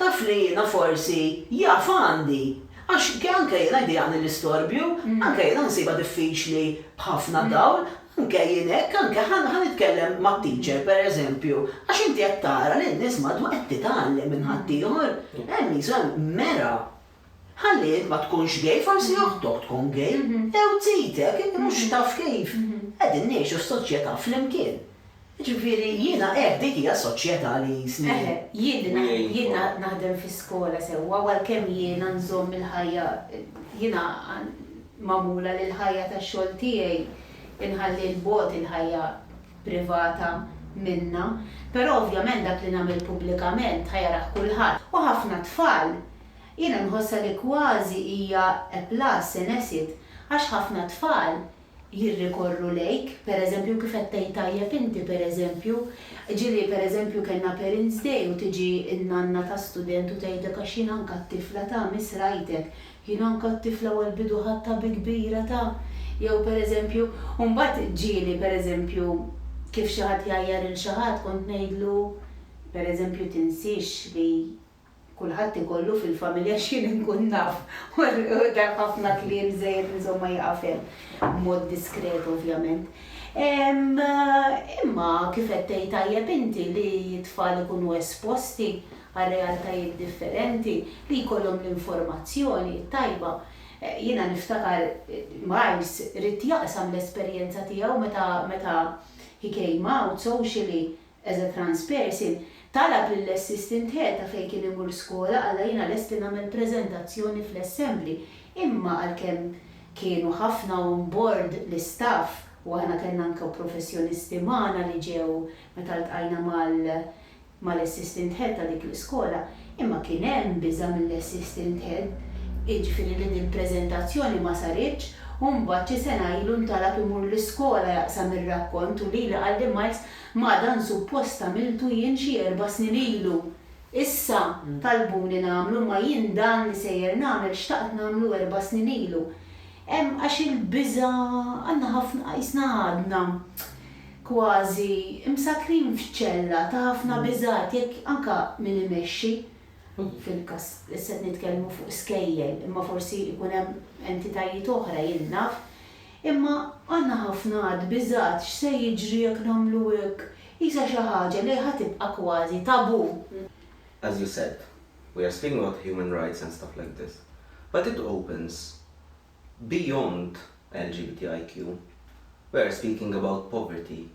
taf li jiena forsi jaf għandi. Għax anke jena jdi għan l-istorbju, anke jena nsiba diffiċli bħafna dawl, anke jenek, anke ħan nitkellem ma' teacher per eżempju, għax inti qed tara li n-nies madwar qed titgħallem minn ħaddieħor, hemm jiżgħu mera. Ħalli ma tkunx gej, forsi joħtok tkun gej, jew tsitek, mhux taf kif. Qegħdin ngħixu f'soċjetà flimkien. Ġifieri jiena dik hija soċjetà li jisni. Jiena naħdem fi skola sewwa għalkemm jiena nżomm il-ħajja, jiena magħmula li l-ħajja tax-xogħol tiegħi inħalli l-bot il-ħajja privata minna, però ovvjament dak li nagħmel pubblikament ħajaraħ kulħadd. U ħafna tfal jiena nħossa li kważi hija plus inesit għax ħafna tfal jirrikorru lejk, pereżempju kif qed tgħid tajjeb inti pereżempju, ġieli pereżempju kellna Parents Day u tiġi n-nanna ta' student u tgħidlek għax jien anke t-tifla ta' miss rajtek, jien anke t-tifla wara l-bidu ħadta bi kbira ta' jew pereżempju, u mbagħad ġieli pereżempju kif xi ħadd jgħajjar il xi ħadd kont ngħidlu pereżempju tinsix li kulħadd ikollu fil-familja x'jien inkun naf. U dak ħafna kliem żejjed insomma jaqafem b'mod diskret ovvjament. Imma kif qed tgħid tajjeb inti li t-tfal ikunu esposti għal realtajiet differenti li jkollhom l-informazzjoni tajba. Jiena niftakar Miles rid jaqsam l-esperjenza tiegħu meta he came out socially as a trans person. Talab lill-assistant head ta' fejn kien imur skola għalla jiena lesti nagħmel preżentazzjoni fl-assembly. Imma għalkemm kienu ħafna on board l-istaff u aħna kellna anke professjonisti magħna li ġew meta ltqajna mal-assistant head ta' dik l-iskola, imma kien hemm biża' mill-assistant head, jiġifieri li din preżentazzjoni ma saritx u mbagħad xi sena ilu ntalab imur l-iskola jaqsam ir-rakkont u lili għalli Miles ma dan suppost għamiltu jien xi 4 snin ilu. Issa talbuni nagħmlu ma jien dan li sejjer nagħmel xtaqt nagħmlu 4 snin ilu. Hemm għax il-biża' għandna ħafna qisna għadna kważi imsakrin f'ċella ta' ħafna biżgħat jekk anke min imexxi fil-każ issa nitkellmu fuq skejjel, imma forsi jkun hemm entitajiet oħra jien naf. Imma għandna ħafna għad biżgħat x'se jiġri jekk nagħmlu hekk, isa xi ħaġa li ħatibqa' kważi tabu. As you said, we are speaking about human rights and stuff like this, but it opens beyond LGBTIQ. We are speaking about poverty,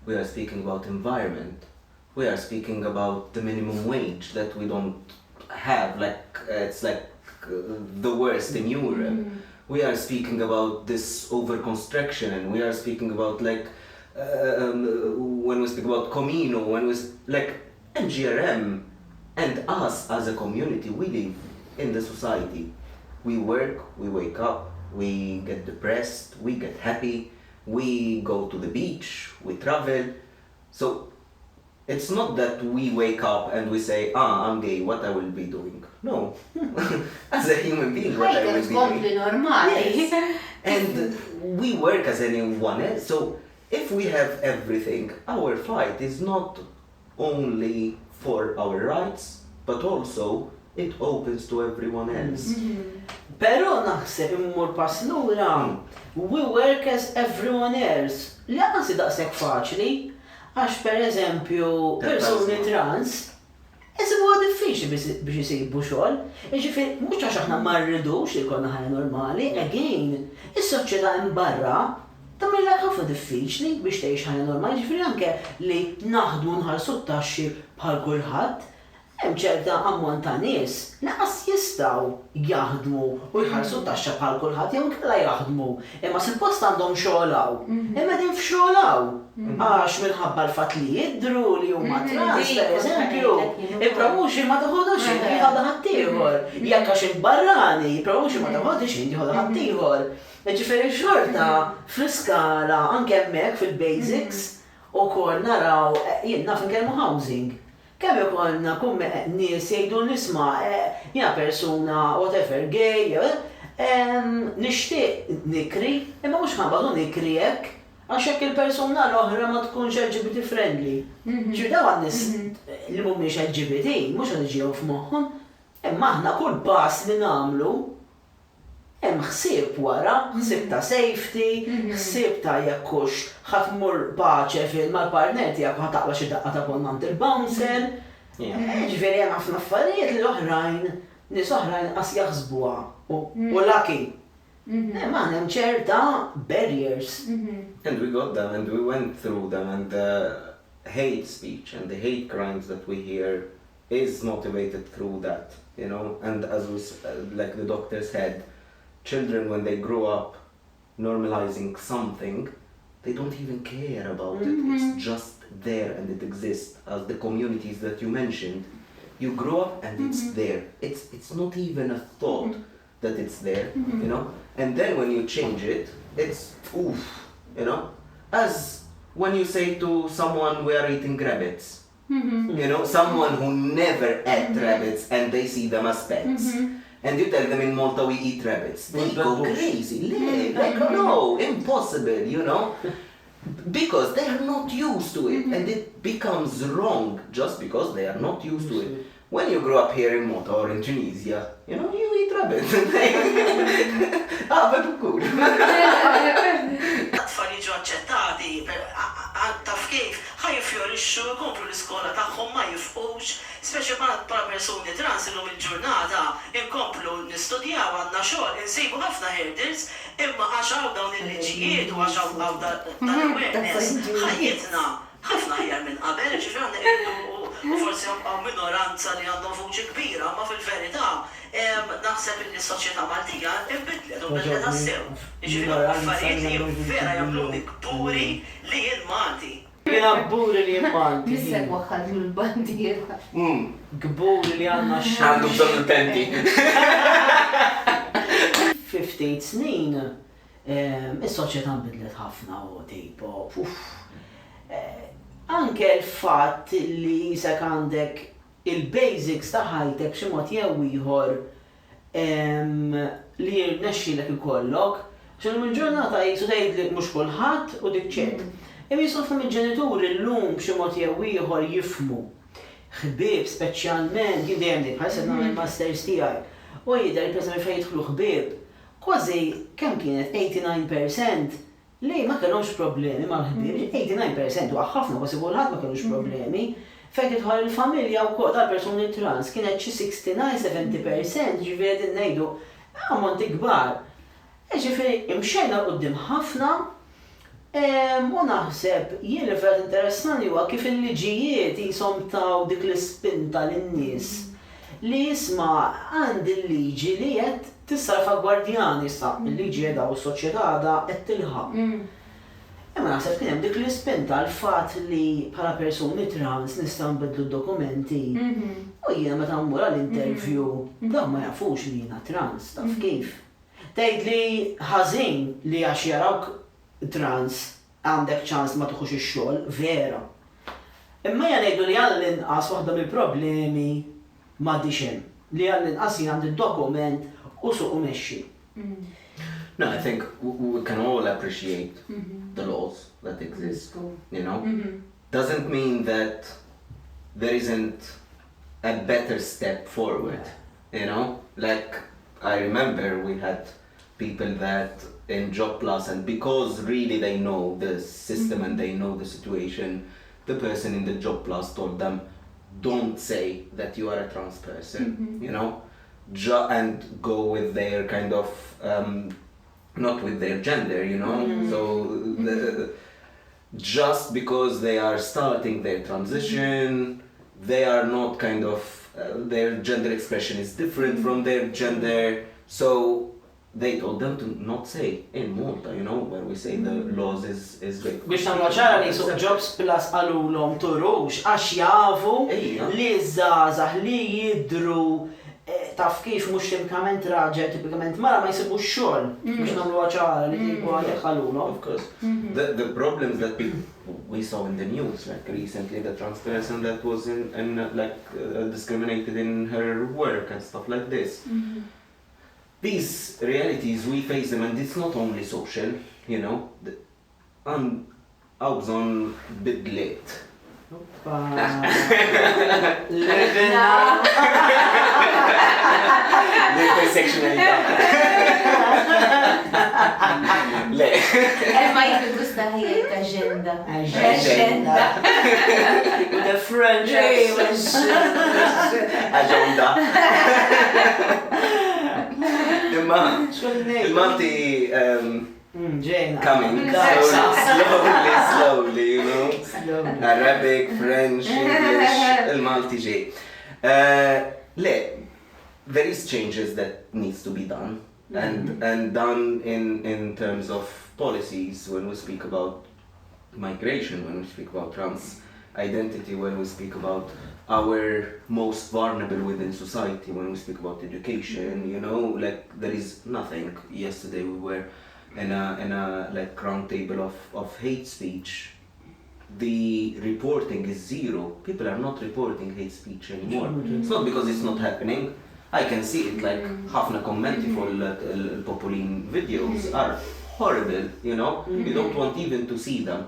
we are speaking about environment, we are speaking about the minimum wage that we don't have, it's like the worst in Europe. We are speaking about this over-construction, and we are speaking about when we speak about Comino, when we NGRM and us as a community, we live in the society. We work, we wake up, we get depressed, we get happy, we go to the beach, we travel. So it's not that we wake up and we say, I'm gay, what I will be doing. No. As a human being, what I will be doing. Yes. And we work as anyone else. So if we have everything, our fight is not only for our rights, but also it opens to everyone else. Pero naħseb immur pass lura, we work as everyone else. Li għansi daqsek faċli, għax per eżempju persuni trans, jisibu diffiċli biex jisibu xogħol, ġifieri mhux għax aħna ma rridux li jkollna ħajja normali, again, is-soċjetà hemm barra tagħmilha ħafna diffiċli biex tgħix ħajja normali, ġifieri anke li naħdmu nħallsu t-taxxi bħal kulħadd. Hemm ċerta ammont ta' nies laqas jistgħu jaħdmu u jħallsu t-taxxa bħal kulħadd jew inkella jaħdmu, imma suppost għandhom xogħlaw. Imma din f'xogħlaw għax minħabba l-fatt li jidhru li huma trans, pereżempju, il-promotion ma toħodux inti ħadha ħaddieħor. Jekk għax il-barrani, il-promotion ma toħodux inti ħodha ħaddieħor. Ġifieri xorta fl-iskala anke hemmhekk fil-basics ukoll naraw jien naf inkellmu housing. Kemm ikollna nies jgħidu nisma' jiena persuna whatever gay, nixtieq nikri, imma mhux ħanbagħdu nikri hekk għax hekk il-persuna l-oħra ma tkunx LGBT friendly. Ġifieri dawn nies li mhumiex LGBT mhux qed iġihom f'moħħhom, imma aħna kull pass li nagħmlu hemm ħsieb wara, ħsieb ta' safety, ħsieb ta' jekkux ħatmur paċe mal-partner tiegħek u ħataqla xi daqqa ta' kont il-bouncer. Ġifieri hemm ħafna affarijiet li oħrajn, nies oħrajn qas jaħsbuha u lucky. Ma hemm ċerta barriers. And we got them and we went through them, and the hate speech and the hate crimes that we hear is motivated through that, you know. And as like the doctor said, children when they grow up normalizing something, they don't even care about it. It's just there and it exists. As the communities that you mentioned, you grow up and it's there. It's not even a thought that it's there, you know. And then when you change it, it's oof, you know. As when you say to someone, we are eating rabbits, you know, someone who never ate rabbits and they see them as pets. And you tell them in Malta we eat rabbits. They go crazy. Like, no, impossible, you know. Because they are not used to it. And it becomes wrong just because they are not used to it. When you grow up here in Malta or in Tunisia, you know, you eat rabbits. But cool. Tfal jiġu aċċettati, taf kif, ħajfjorixxu, jkomplu l-iskola tagħhom ma jifqux, speċi bħala persuni trans illum il-ġurnata, inkomplu nistudjaw għandna xogħol, insibu ħafna herders, imma għax hawn dawn il-liġijiet u għax hawn dan awareness ħajjitna ħafna ħjar minn qabel, ġifieri u forsi hawn minoranza li għandhom vuċi kbira, ma fil-verità naħseb li s-soċjetà Maltija inbidlet u bidlet tassew. Ġifieri affarijiet li vera jagħmluni kburi li jien Malti. Jiena kburi li jien Malti. Missek waħħad mill-bandiera. Kburi li għandna Għandu bżonn il-penti. 58 snin, is-soċjetà nbidlet ħafna u tipo. Anke l-fatt li jisek għandek il-basics ta' ħajtek xi mod jew ieħor li jirnexxilek ikollok, x'in mill-ġurnata jisu tgħidlek mhux kulħadd u dik ċert. Imma jisofna mill-ġenituri llum b'xi mod jew ieħor jifhmu. Ħbieb speċjalment jien dejjem ngħid bħalissa nagħmel masters tiegħi. U jidher pereżempju fejn jidħlu ħbieb, kważi kemm kienet 89% li ma kellhomx problemi mal-ħbieb, 89% u ħafna kważi kulħadd ma kellux problemi. Fejn tidħol il-familja wkoll tal-persuni trans kienet xi 69-70% ġifieri ngħidu ammonti kbar. Ġifieri imxejna quddiem ħafna u naħseb jien li fred interessanti huwa kif il-liġijiet jisom taw dik l-ispinta lin-nies li jisma' għandi l-liġi li qed tissarfa gwardjani issa il-liġi qiegħda u s-soċjetà għadha qed tilħaq. Imma naħseb kien hemm dik l-ispinta l-fatt li bħala persuni trans nistgħu nbidlu d-dokumenti. U jiena meta mmur għall-interview dawn ma jafux li jiena trans, taf kif. Tgħid li ħażin li għax jarawk trans għandek ċans ma tuħux ix-xogħol, vera. Imma jien ngħidu li għall-inqas waħda mill-problemi m'għaddix hemm. Li għall-inqas jien għandi d-dokument u suq mexxi. No, I think we can all appreciate the laws that exist, you know. Doesn't mean that there isn't a better step forward, you know. Like, I remember we had people that in Job Plus, and because really they know the system and they know the situation, the person in the Job Plus told them, don't say that you are a trans person, you know, and go with their kind of not with their gender, you know. So just because they are starting their transition, they are not kind of their gender expression is different from their gender, so they told them to not say in Malta, you know, where we say the laws is great. Biex nagħmlu ċara li suq Jobs Plus qalulhom turux għax jafu li żgħażagħ li jidhru taf kif mhux tipikament raġel, tipikament mara ma jsibux xogħol biex nagħmlu ċara li jkunu għalhekk qalulhom. Of course. The problems that we saw in the news, like recently, the trans person that was discriminated in her work and stuff like this. These realities, we face them, and it's not only social, you know. Għawżon bidliet. L-intersectionalità. Le. Ma jien gustaħijiet aġenda. Agenda. With the French Agenda. Imma, il-Malti Ġejna. coming slowly, you know. Arabic, French, English, il-Malti ġej. Le, there is changes that needs to be done. And done in terms of policies when we speak about migration, when we speak about trans identity, when we speak about our most vulnerable within society, when we speak about education, you know, like there is nothing. Yesterday we were in a like round table of hate speech. The reporting is zero. People are not reporting hate speech anymore. It's not because it's not happening. I can see it like ħafna kommenti fuq il-Popolin videos are horrible, you know? You don't want even to see them.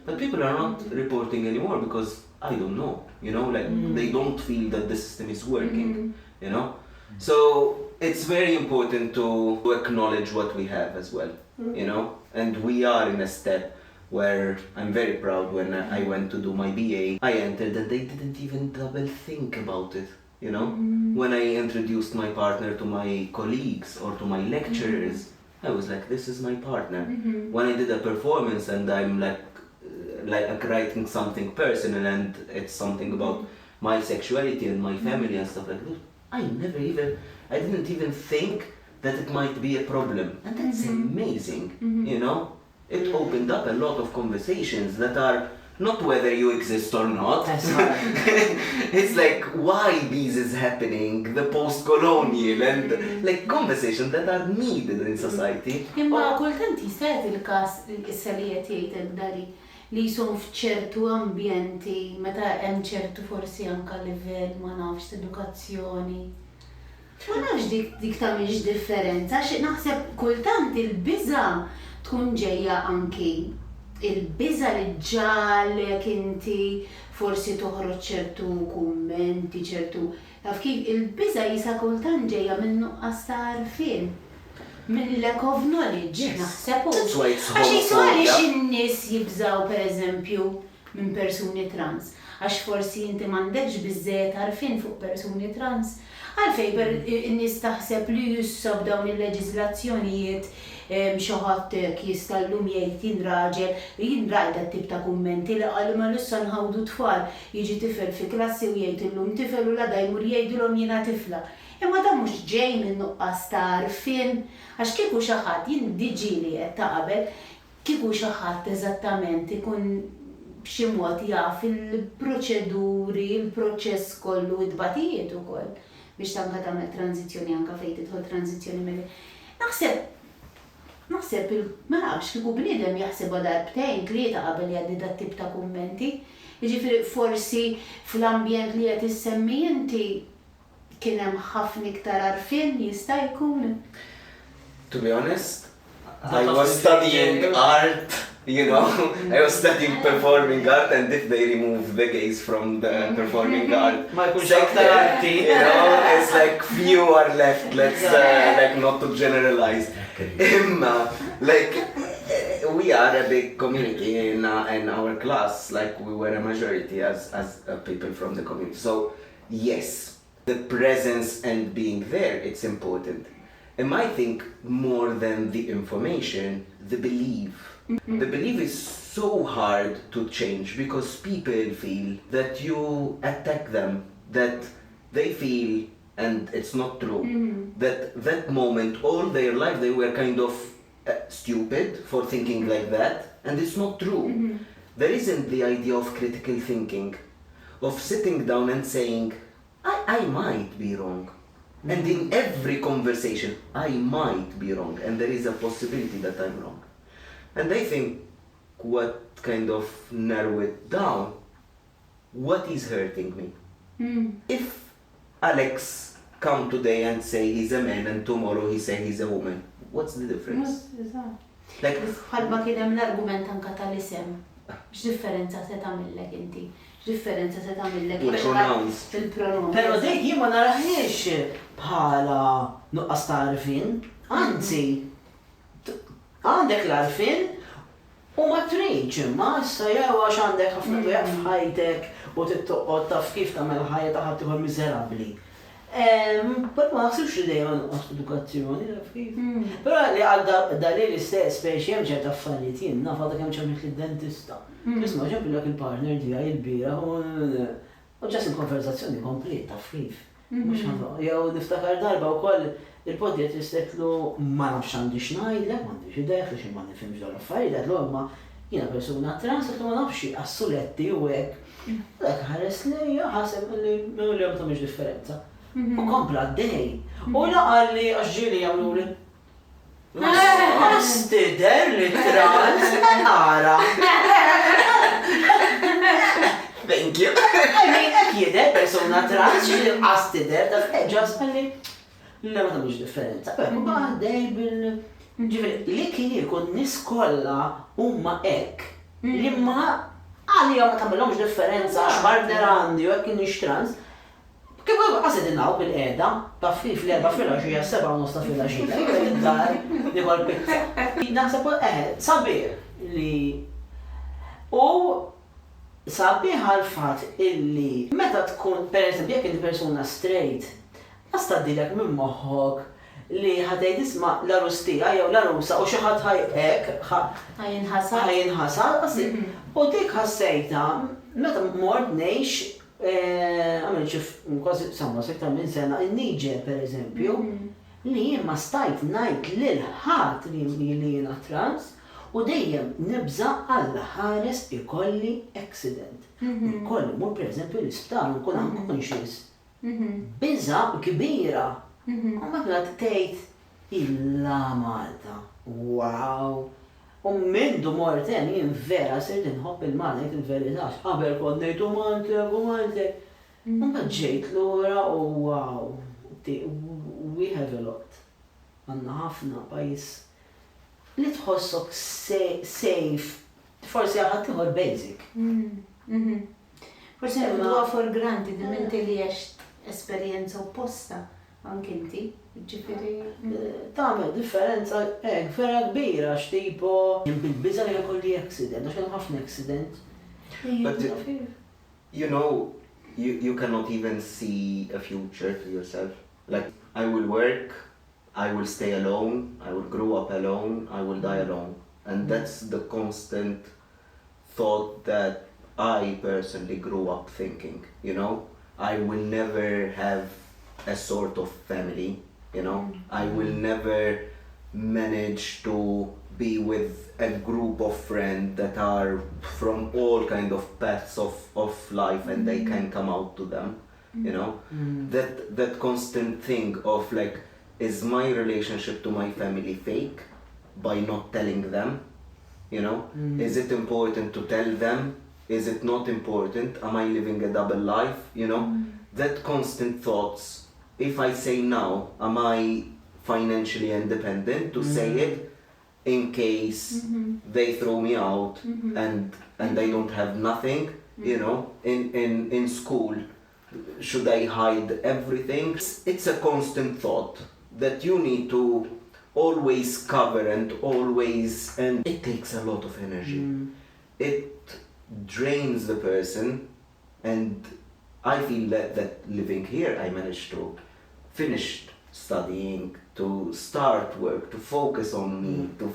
But people are not reporting anymore because I don't know, you know? Like they don't feel that the system is working, you know? So it's very important to acknowledge what we have as well, you know? And we are in a step where I'm very proud when I went to do my BA. I entered and they didn't even double think about it. You know, when I introduced my partner to my colleagues or to my lecturers, I was like, this is my partner. When I did a performance and I'm like writing something personal and it's something about my sexuality and my family and stuff like that, I didn't even think that it might be a problem. And that's amazing, you know? It opened up a lot of conversations that are not whether you exist or not. It's like why this is happening, the post-colonial and like conversations that are needed in society. Imma kultant jistajt il-kas il-salijiet jgħid dari li jisum f'ċertu ambjenti, meta hemm ċertu forsi anka livell ma nafx edukazzjoni. Ma nafx dik tagħmilx differenza, għax naħseb kultant il-biża' tkun ġejja anki il-biża' li ġallek inti forsi toħroġ ċertu kummenti, ċertu taf kif il-biża' jisa kultant ġejja minn nuqqas ta' għarfien, minn lack of knowledge, naħseb That's why it's għax jiswali homophobia. x'in-nies jibżgħu pereżempju minn persuni trans, għax forsi inti m'għandekx biżżejjed għarfien fuq persuni trans. Għalfejn in-nies taħseb li jissa b'dawn il-leġiżlazzjonijiet xi ħadd jista' llum jgħid jien raġel, jien rajda t-tip ta' kummenti li qal ma issa nħawdu tfal, jiġi tifel fi klassi u jgħid illum tifel u la jmur jgħidulhom jiena tifla. Imma dan mhux ġej minn nuqqas ta' għarfien, għax kieku xi ħadd jien diġi li qed ta' qabel, kieku xi ħadd eżattament ikun b'xi mod jaf il-proċeduri, il-proċess kollu, id-batijiet ukoll biex tanka tagħmel tranzizzjoni anke fejn tidħol tranzizzjoni mill. Naħseb ma nafx kieku bniedem jaħsebha darbtejn tlieta qabel jgħaddi dat-tip ta' kummenti. Jiġifieri forsi fl-ambjent li qed issemmi inti kien hemm ħafna iktar għarfien jista' jkun. To be honest, I was studying art, you know, I was studying performing art, and if they remove the gays from the performing art Ma jkunx sector, aktar arti. you know, it's like few are left, let's like not to generalize. Imma, like, we are a big community in our class, like we were a majority as people from the community. So, yes, the presence and being there, it's important. And I think more than the information, the belief. The belief is so hard to change because people feel that you attack them, that they feel, and it's not true, that moment, all their life, they were kind of stupid for thinking like that, and it's not true. There isn't the idea of critical thinking, of sitting down and saying, I might be wrong. And in every conversation, I might be wrong, and there is a possibility that I'm wrong. And I think what kind of narrow it down, what is hurting me? If Alex come today and say he's a man and tomorrow he say he's a woman, what's the difference? Like, Bħalma kien hemm l-argument anke tal-isem. X'differenza se tagħmellek inti? X'differenza se tagħmellek Il-pronouns. fil-pronouns? Pero dik jien ma naraħniex bħala nuqqas ta' għarfien, anzi, għandek l-arfin u ma tridx imma issa jew għax għandek ħafna twieq f'ħajtek u tittoqgħod taf kif tagħmel ħajja ta' ħadd ieħor miżerabbli. Però ma naħsibx li dejjem nuqqas edukazzjoni taf kif. Però li għal dalil istess speċi hemm ċerta affarijiet jien naf għadha kemm ċemmit lid-dentista. Tisma' ġebilek il-partner tiegħi il-bira u ġas il-konverzazzjoni komplet taf kif. Jew niftakar darba wkoll il-podjet jistetlu ma nafx għandix ngħidlek, m'għandix idea għax ma nifhimx dawn l-affarijiet, għedlu imma jiena persuna trans qed ma nafx assuletti u hekk. Dak ħares lejja ħaseb li millum ta' mhix differenza. U kompla d-dej. U laqalli għax ġieli jagħmluli. Stider li trans nara. Thank you. Ek jider persuna trans ġieli għastider ta' feġġas għalli. La ma tamiex differenza. Però għaddej ġifiri, li kien jkun nis kollha huma hekk li ma għalija ma tagħmilhomx differenza għax partner għandi u hekk kienx trans. Kif għasid innaw bil-qiegħda ta' fil-4 filgħaxija 7:30 ta' filgħaxija id-dar nieħol pizza. Naħseb sabiħ li u sabiħ għal-fatt illi meta tkun pereżempju jekk inti persuna straight għastadilek minn moħħok li ħadej tisma l-arustija jew l-arusa u xi ħadd ħajinħasar. U dik ħassejta meta mort ngħix għamil ċif kważi samma sektar minn sena in-Niġer pereżempju li jien ma stajt ngħid lil ħadd li jiena trans u dejjem nibża Alla ħares ikolli accident. Ikolli mur pereżempju l-isptar nkun unconscious. Biża kbira. U ma tgħid illa Malta. Wow! U mindu morten jien vera sirt inħobb il-Malta jgħid il-verità. Qabel kont ngħidu Maltek. U ma ġejt lura u wow. We have a lot. Għandna ħafna pajjiż li tħossok safe. Forsi ħadd ieħor basic. Forsi għu for granted minti li għax esperjenza opposta anke inti, ġifieri. Tagħmel differenza vera kbira x'tipu bil-biża li jkolli accident, għax hemm ħafna accident. But you know, you cannot even see a future to yourself. Like, I will work, I will stay alone, I will grow up alone, I will die alone. And that's the constant thought that I personally grew up thinking, you know? I will never have a sort of family, you know? I will never manage to be with a group of friends that are from all kind of paths of life and they can come out to them, you know? That constant thing of like, is my relationship to my family fake by not telling them, you know? Is it important to tell them? Is it not important? Am I living a double life? You know, that constant thoughts. If I say now, am I financially independent to say it in case they throw me out and I don't have nothing? You know, in school, should I hide everything? It's a constant thought that you need to always cover and it takes a lot of energy. It drains the person, and I feel that living here I managed to finish studying, to start work, to focus on me, to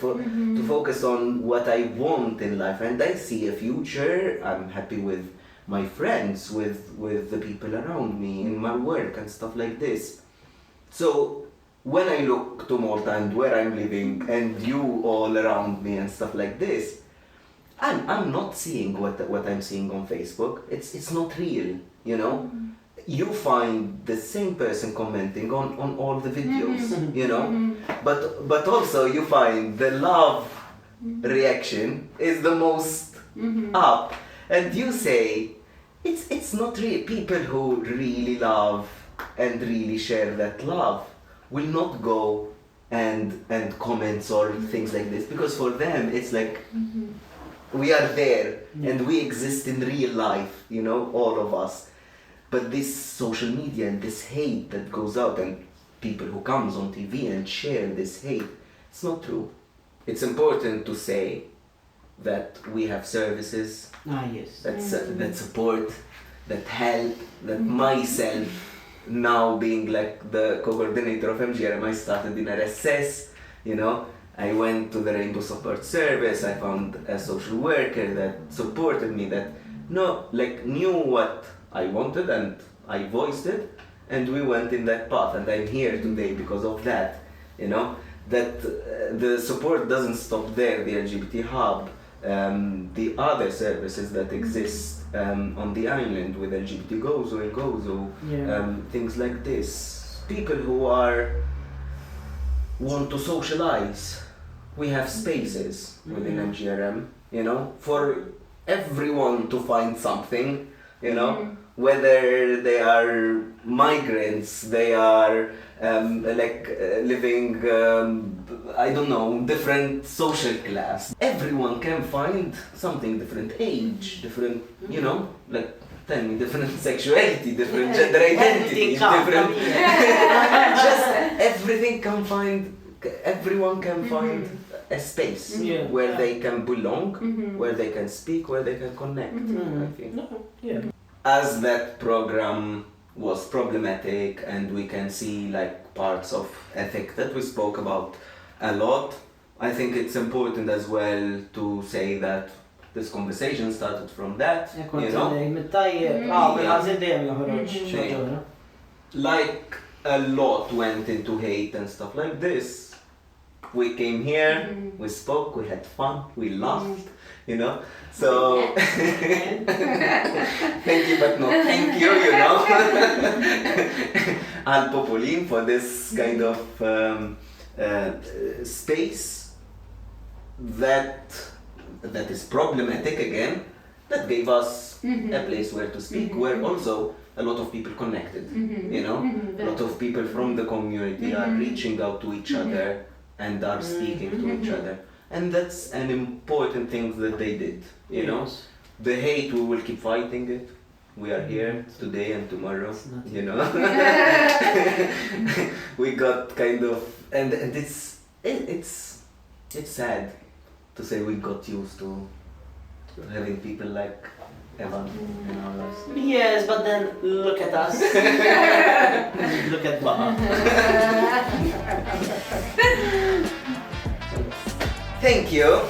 focus on what I want in life, and I see a future. I'm happy with my friends, with the people around me, in my work and stuff like this. So when I look to Malta and where I'm living and you all around me and stuff like this, I'm not seeing what I'm seeing on Facebook. It's not real, you know? You find the same person commenting on all the videos, you know? But also you find the love reaction is the most up. And you say, it's not real. People who really love and really share that love will not go and comment or things like this, because for them it's like, we are there and we exist in real life, you know, all of us. But this social media and this hate that goes out and people who comes on TV and share this hate, it's not true. it's important to say that we have services Yes. that support, that help, that myself, now being like the co-coordinator of MGRM, I started in RSS, you know. I went to the Rainbow Support Service, I found a social worker that supported me, that knew what I wanted, and I voiced it, and we went in that path, and I'm here today because of that, you know. That the support doesn't stop there, the LGBT Hub, the other services that exist on the island with LGBT Gozo and Gozo, things like this. People who want to socialize. We have spaces within MGRM, you know, for everyone to find something, you know, whether they are migrants, they are living, I don't know, different social class. Everyone can find something, different age, different, you know, like, tell me, different sexuality, different gender identity, different, just everything can find, everyone can find a space where they can belong, where they can speak, where they can connect, I think. As that program was problematic, and we can see like parts of ethic that we spoke about a lot, I think it's important as well to say that this conversation started from that, you know? Like a lot went into hate and stuff like this. We came here, we spoke, we had fun, we laughed, you know? So, thank you, but no thank you, you know? Al Popolin for this kind of space that is problematic again, that gave us a place where to speak, where also a lot of people connected, you know? A lot of people from the community are reaching out to each other and are speaking to each other. And that's an important thing that they did, you know? The hate, we will keep fighting it. We are here today and tomorrow, you know? We got kind of, and it's sad to say we got used to having people like Evan in our lives. Yes, but then look at us. Look at Baha. Thank you.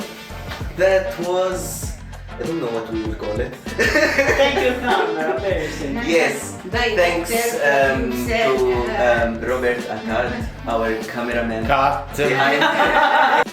That was, I don't know what we will call it. Thank you, camera person. Yes, thanks to Robert Attard, our cameraman. Cut. Behind.